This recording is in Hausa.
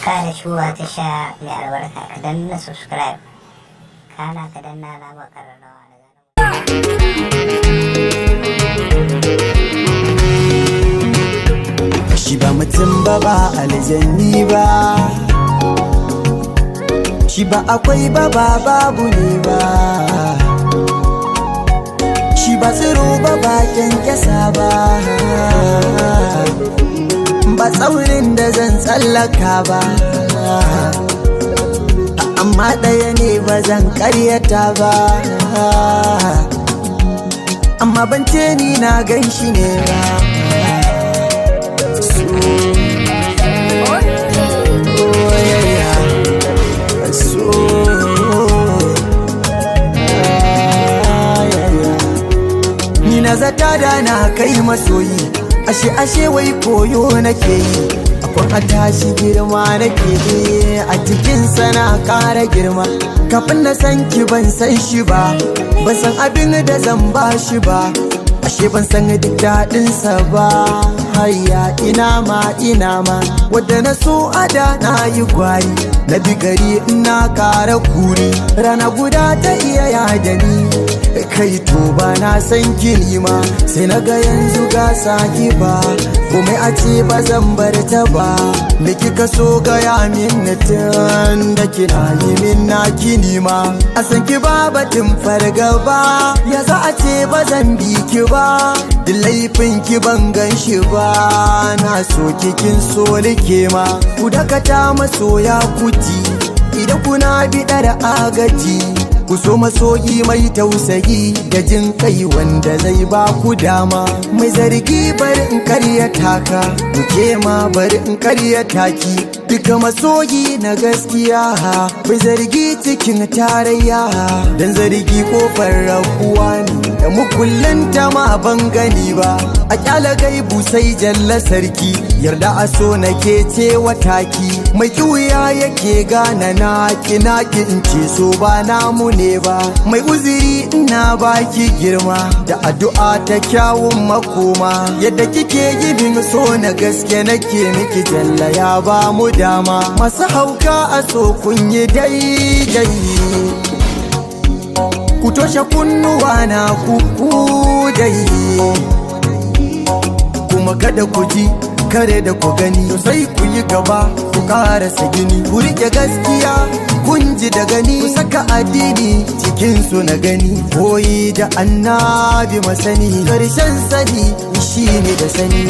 kare shuwa ta sha mai albarka ka danna subscribe kana ka danna alamar kararrawa shi ba mutum ba ba aljanni ba shi ba akwai ba babu ne ba shi ba tsiro ba kyankyasa ba ba tsaurin da zan tsallaka ba amma ɗaya ne ba zan ƙaryata ba amma ban ce ni na gan shi ne ba ni na zata da na kai masoyi ashe wai koyo nake yi akwai a tashi girma nake yi a cikin sana kara girma kafin na san ki ban san shi ba ban san abin da zan ba shi ba ashe ban san duk daɗinsa ba hayya ina ma wadda na so ada na yi gwari na bi gari ina kara kuri rana guda ta iya yada ni kai to ba na san gini ma sai na ga yanzu ga saki ba komai a ce ba zan bar ta ba me kika so gaya min tun da kina yi min na kini ma a san ki ba batun fargaba ya za a ce ba zan bi ki ba duk laifin ki ban gan shi ba na so kin so like ma ku dakata masoya kuti idan kuna biɗar agaji ku so masoyi mai tausayi da jin kai wanda zai ba ku dama mai zargi bari in karyata ka duke ma bari in karyata ki duka masoyi na gaskiya mai zargi cikin tarayya dan zargi kofar rabuwa ne da mukullanta ma ban gani ba a kyala gaibu sai jalla sarki yarda a so nake ce wataki mai kiwuya yake gana naki in ce so ba namu ne ba mai uziri ina baki girma da addu'a ta kyawun makoma yadda kike gibin so na gaske nake miki jalla ya ba mu dama masu hauka a so kun yi daidai ku toshe kunnuwa na kuku dai kuma kada ku ji kare da ku gani sai ku yi gaba ku karasa gini ku rike gaskiya kun ji da gani ku saka addini cikin su na gani koyi da annabi masani karshen sani shine da sani